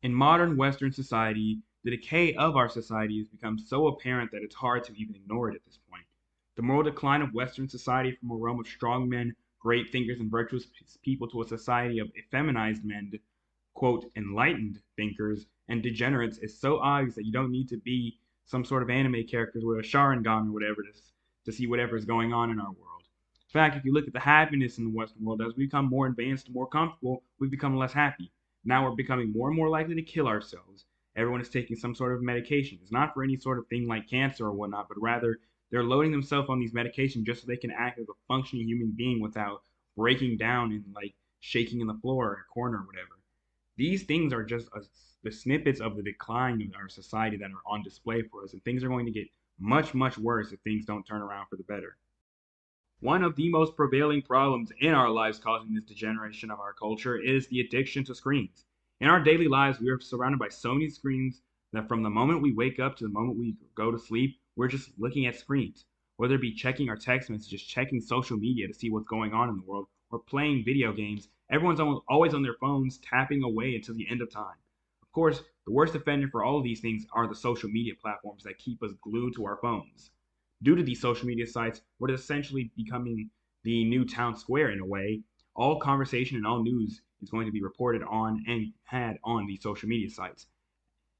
In modern Western society, the decay of our society has become so apparent that it's hard to even ignore it at this point. The moral decline of Western society from a realm of strong men, great thinkers, and virtuous people to a society of feminized men, quote, enlightened thinkers, and degenerates is so obvious that you don't need to be some sort of anime character with a Sharingan or whatever to see whatever is going on in our world. In fact, if you look at the happiness in the Western world, as we become more advanced and more comfortable, we become less happy. Now we're becoming more and more likely to kill ourselves. Everyone is taking some sort of medication. It's not for any sort of thing like cancer or whatnot, but rather they're loading themselves on these medications just so they can act as a functioning human being without breaking down and like shaking in the floor or a corner or whatever. These things are just the snippets of the decline of our society that are on display for us, and things are going to get much, much worse if things don't turn around for the better. One of the most prevailing problems in our lives causing this degeneration of our culture is the addiction to screens. In our daily lives, we are surrounded by so many screens that from the moment we wake up to the moment we go to sleep, we're just looking at screens. Whether it be checking our text messages, checking social media to see what's going on in the world, or playing video games, everyone's always on their phones tapping away until the end of time. Of course, the worst offender for all of these things are the social media platforms that keep us glued to our phones. Due to these social media sites, what is essentially becoming the new town square in a way, all conversation and all news is going to be reported on and had on these social media sites.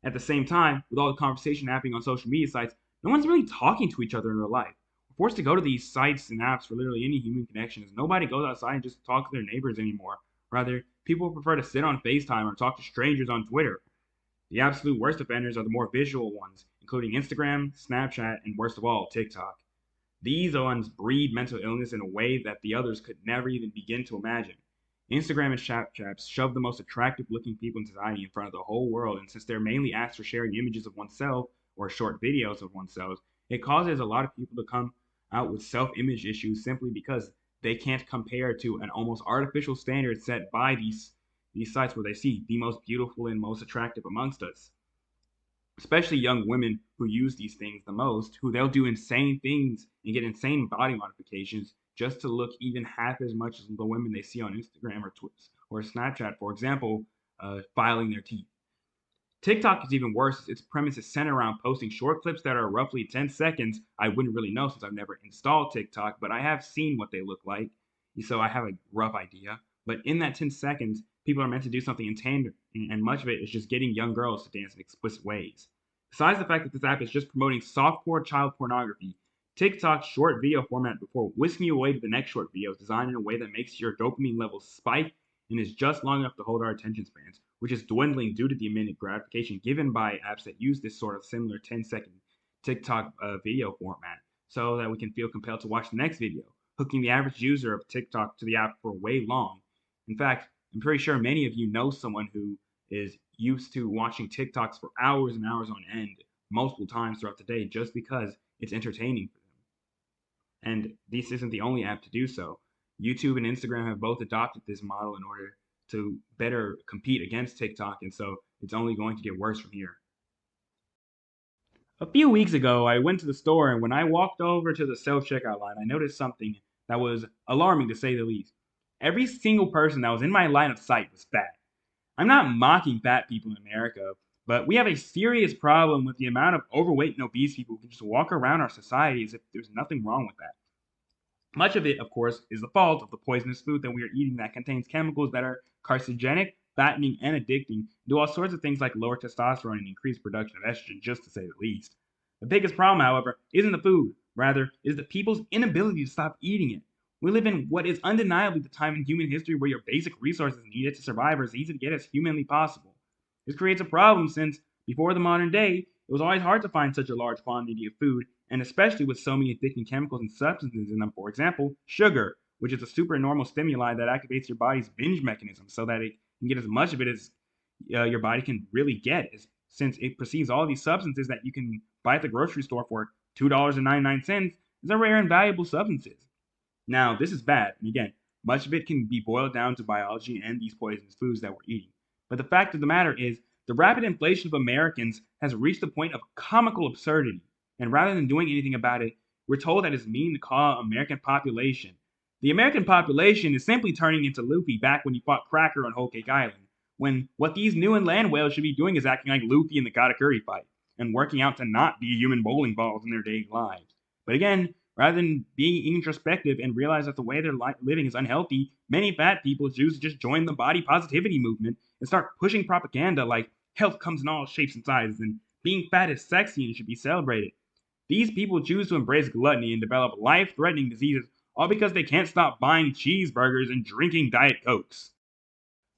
At the same time, with all the conversation happening on social media sites, no one's really talking to each other in real life. We're forced to go to these sites and apps for literally any human connection, as nobody goes outside and just talk to their neighbors anymore. Rather, people prefer to sit on FaceTime or talk to strangers on Twitter. The absolute worst offenders are the more visual ones, including Instagram, Snapchat, and worst of all, TikTok. These ones breed mental illness in a way that the others could never even begin to imagine. Instagram and Snapchat shove the most attractive looking people in society in front of the whole world, and since they're mainly apps for sharing images of oneself or short videos of oneself, it causes a lot of people to come out with self image issues simply because they can't compare to an almost artificial standard set by these sites where they see the most beautiful and most attractive amongst us, especially young women who use these things the most, who they'll do insane things and get insane body modifications just to look even half as much as the women they see on Instagram or or Snapchat, for example, filing their teeth. TikTok is even worse. Its premise is centered around posting short clips that are roughly 10 seconds. I wouldn't really know since I've never installed TikTok, but I have seen what they look like, so I have a rough idea. But in that 10 seconds, people are meant to do something intended, and much of it is just getting young girls to dance in explicit ways. Besides the fact that this app is just promoting softcore child pornography, TikTok's short video format before whisking you away to the next short video is designed in a way that makes your dopamine levels spike and is just long enough to hold our attention spans, which is dwindling due to the immediate gratification given by apps that use this sort of similar 10-second TikTok video format so that we can feel compelled to watch the next video, hooking the average user of TikTok to the app for way long. In fact, I'm pretty sure many of you know someone who is used to watching TikToks for hours and hours on end, multiple times throughout the day, just because it's entertaining for them. And this isn't the only app to do so. YouTube and Instagram have both adopted this model in order to better compete against TikTok, and so it's only going to get worse from here. A few weeks ago, I went to the store, and when I walked over to the self checkout line, I noticed something that was alarming to say the least. Every single person that was in my line of sight was fat. I'm not mocking fat people in America, but we have a serious problem with the amount of overweight and obese people who can just walk around our society as if there's nothing wrong with that. Much of it, of course, is the fault of the poisonous food that we are eating that contains chemicals that are carcinogenic, fattening, and addicting, do all sorts of things like lower testosterone and increase production of estrogen, just to say the least. The biggest problem, however, isn't the food. Rather, is the people's inability to stop eating it. We live in what is undeniably the time in human history where your basic resources needed to survive are as easy to get as humanly possible. This creates a problem since, before the modern day, it was always hard to find such a large quantity of food, and especially with so many addicting chemicals and substances in them. For example, sugar, which is a supernormal stimuli that activates your body's binge mechanism so that it can get as much of it as your body can really get, since it perceives all these substances that you can buy at the grocery store for $2.99 as are rare and valuable substances. Now, this is bad, and again, much of it can be boiled down to biology and these poisonous foods that we're eating. But the fact of the matter is, the rapid inflation of Americans has reached the point of comical absurdity. And rather than doing anything about it, we're told that it's mean to call American population. The American population is simply turning into Luffy back when he fought Cracker on Whole Cake Island. when what these new and land whales should be doing is acting like Luffy in the Katakuri fight, and working out to not be human bowling balls in their daily lives. But again, rather than being introspective and realize that the way they're living is unhealthy, many fat people choose to just join the body positivity movement and start pushing propaganda like health comes in all shapes and sizes and being fat is sexy and should be celebrated. These people choose to embrace gluttony and develop life threatening diseases all because they can't stop buying cheeseburgers and drinking Diet Cokes.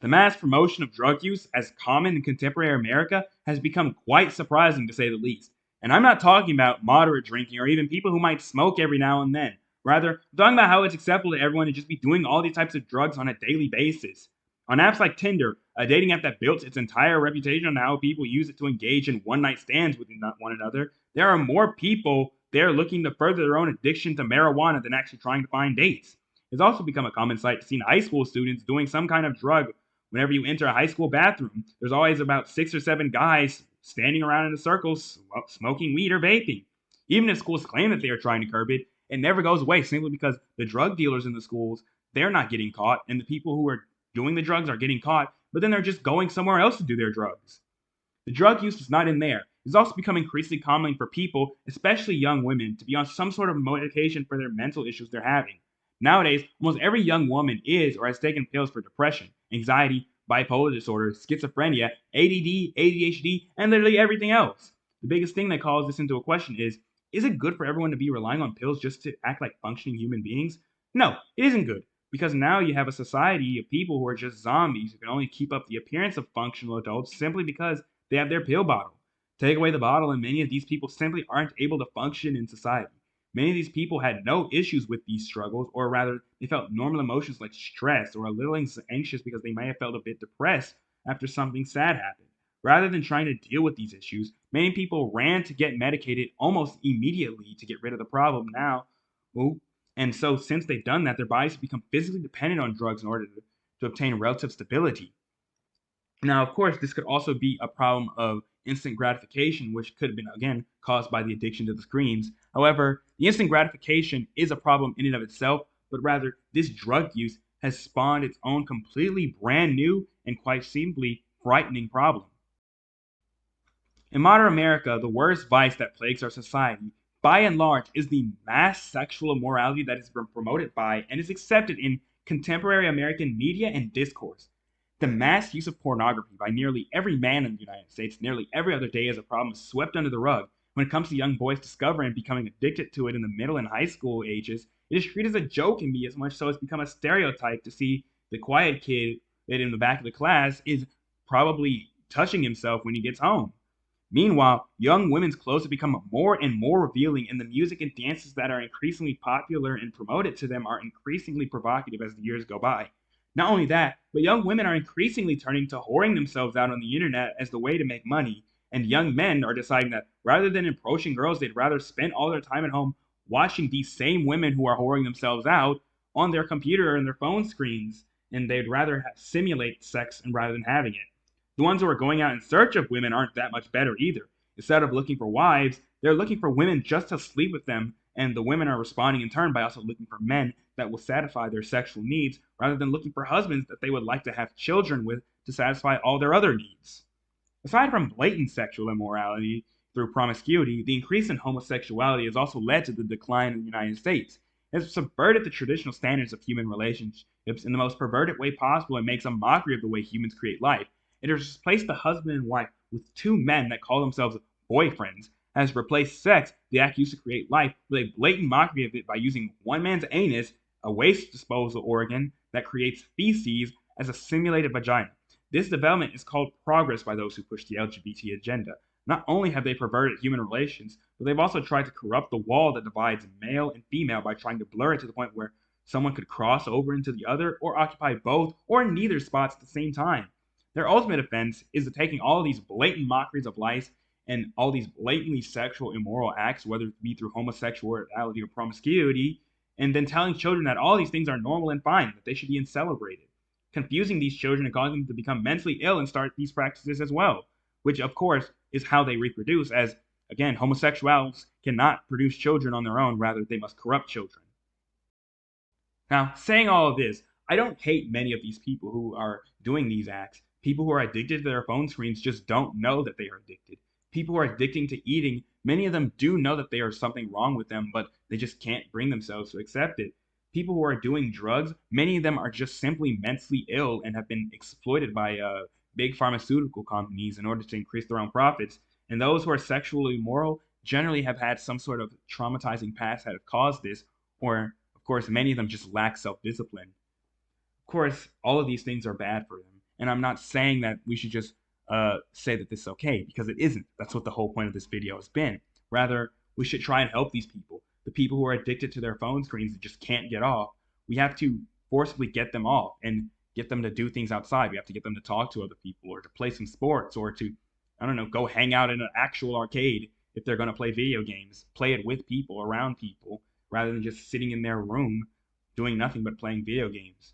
The mass promotion of drug use as common in contemporary America has become quite surprising to say the least. And I'm not talking about moderate drinking or even people who might smoke every now and then. Rather, I'm talking about how it's acceptable to everyone to just be doing all these types of drugs on a daily basis. On apps like Tinder, a dating app that built its entire reputation on how people use it to engage in one night stands with one another, there are more people there looking to further their own addiction to marijuana than actually trying to find dates. It's also become a common sight to see high school students doing some kind of drug. Whenever you enter a high school bathroom, there's always about 6 or 7 guys standing around in a circle smoking weed or vaping. Even if schools claim that they are trying to curb it, it never goes away simply because the drug dealers in the schools, they're not getting caught, and the people who are doing the drugs are getting caught, but then they're just going somewhere else to do their drugs. The drug use is not in there. It's also become increasingly common for people, especially young women, to be on some sort of medication for their mental issues they're having. Nowadays, almost every young woman is or has taken pills for depression, anxiety, bipolar disorder, schizophrenia, ADD, ADHD, and literally everything else. The biggest thing that calls this into a question is it good for everyone to be relying on pills just to act like functioning human beings? No, it isn't good. Because now you have a society of people who are just zombies who can only keep up the appearance of functional adults simply because they have their pill bottle. Take away the bottle, and many of these people simply aren't able to function in society. Many of these people had no issues with these struggles, or rather, they felt normal emotions like stress or a little anxious because they may have felt a bit depressed after something sad happened. Rather than trying to deal with these issues, many people ran to get medicated almost immediately to get rid of the problem now. Well, and so, since they've done that, their bodies have become physically dependent on drugs in order to obtain relative stability. Now, of course, this could also be a problem of instant gratification, which could have been, again, caused by the addiction to the screens. However, the instant gratification is a problem in and of itself, but rather, this drug use has spawned its own completely brand new and quite simply frightening problem. In modern America, the worst vice that plagues our society, by and large, is the mass sexual immorality that has been promoted by and is accepted in contemporary American media and discourse. The mass use of pornography by nearly every man in the United States nearly every other day as a problem is swept under the rug. When it comes to young boys discovering and becoming addicted to it in the middle and high school ages, it is treated as a joke in me as much so it's become a stereotype to see the quiet kid that in the back of the class is probably touching himself when he gets home. Meanwhile, young women's clothes have become more and more revealing, and the music and dances that are increasingly popular and promoted to them are increasingly provocative as the years go by. Not only that, but young women are increasingly turning to whoring themselves out on the internet as the way to make money, and young men are deciding that rather than approaching girls, they'd rather spend all their time at home watching these same women who are whoring themselves out on their computer and their phone screens, and they'd rather simulate sex and rather than having it. The ones who are going out in search of women aren't that much better either. Instead of looking for wives, they're looking for women just to sleep with them, and the women are responding in turn by also looking for men that will satisfy their sexual needs rather than looking for husbands that they would like to have children with to satisfy all their other needs. Aside from blatant sexual immorality through promiscuity, the increase in homosexuality has also led to the decline in the United States. It has subverted the traditional standards of human relationships in the most perverted way possible and makes a mockery of the way humans create life. It has replaced the husband and wife with two men that call themselves boyfriends, has replaced sex, the act used to create life, with a blatant mockery of it by using one man's anus, a waste disposal organ that creates feces, as a simulated vagina. This development is called progress by those who push the LGBT agenda. Not only have they perverted human relations, but they've also tried to corrupt the wall that divides male and female by trying to blur it to the point where someone could cross over into the other or occupy both or neither spots at the same time. Their ultimate offense is the taking all of these blatant mockeries of life and all these blatantly sexual immoral acts, whether it be through homosexuality or promiscuity, and then telling children that all these things are normal and fine, that they should be celebrated, confusing these children and causing them to become mentally ill and start these practices as well, which of course is how they reproduce, as again, homosexuals cannot produce children on their own, rather they must corrupt children. Now, saying all of this, I don't hate many of these people who are doing these acts, People who are addicted to their phone screens just don't know that they are addicted. People who are addicted to eating, many of them do know that there is something wrong with them, but they just can't bring themselves to accept it. People who are doing drugs, many of them are just simply mentally ill and have been exploited by big pharmaceutical companies in order to increase their own profits. And those who are sexually immoral generally have had some sort of traumatizing past that have caused this, or, of course, many of them just lack self discipline. Of course, all of these things are bad for them. And I'm not saying that we should just say that this is okay, because it isn't. That's what the whole point of this video has been. Rather, we should try and help these people. The people who are addicted to their phone screens and just can't get off. We have to forcibly get them off and get them to do things outside. We have to get them to talk to other people or to play some sports or to, I don't know, go hang out in an actual arcade if they're going to play video games. Play it with people, around people, rather than just sitting in their room doing nothing but playing video games.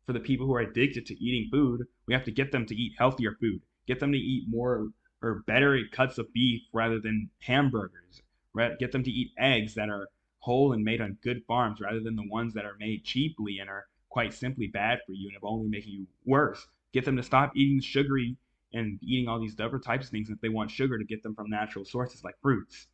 For the people who are addicted to eating food, we have to get them to eat healthier food, get them to eat more or better cuts of beef rather than hamburgers, right? Get them to eat eggs that are whole and made on good farms rather than the ones that are made cheaply and are quite simply bad for you and have only making you worse. Get them to stop eating sugary and eating all these other types of things if they want sugar, to get them from natural sources like fruits.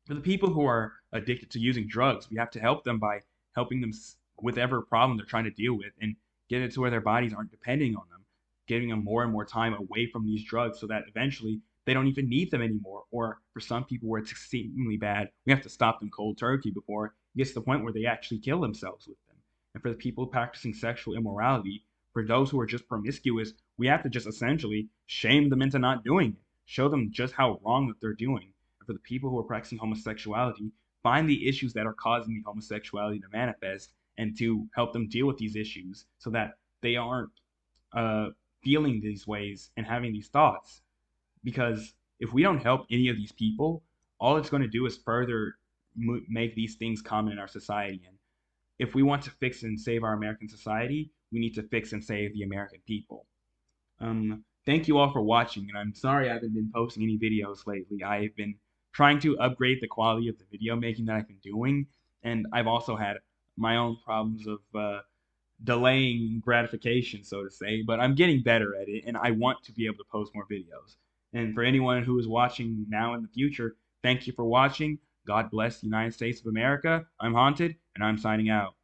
For the people who are addicted to using drugs, we have to help them by helping them with whatever problem they're trying to deal with and get it to where their bodies aren't depending on them, giving them more and more time away from these drugs so that eventually they don't even need them anymore. Or for some people where it's exceedingly bad, we have to stop them cold turkey before it gets to the point where they actually kill themselves with them. And for the people practicing sexual immorality, for those who are just promiscuous, we have to just essentially shame them into not doing it, show them just how wrong that they're doing. And for the people who are practicing homosexuality, find the issues that are causing the homosexuality to manifest and to help them deal with these issues so that they aren't uh, feeling these ways and having these thoughts. Because if we don't help any of these people, all it's going to do is further make these things common in our society. And if we want to fix and save our American society, we need to fix and save the American people. Thank you all for watching, and I'm sorry I haven't been posting any videos lately. I've been trying to upgrade the quality of the video making that I've been doing, and I've also had my own problems of delaying gratification, so to say, but I'm getting better at it, and I want to be able to post more videos. And for anyone who is watching now in the future, thank you for watching. God bless the United States of America. I'm Haunted, and I'm signing out.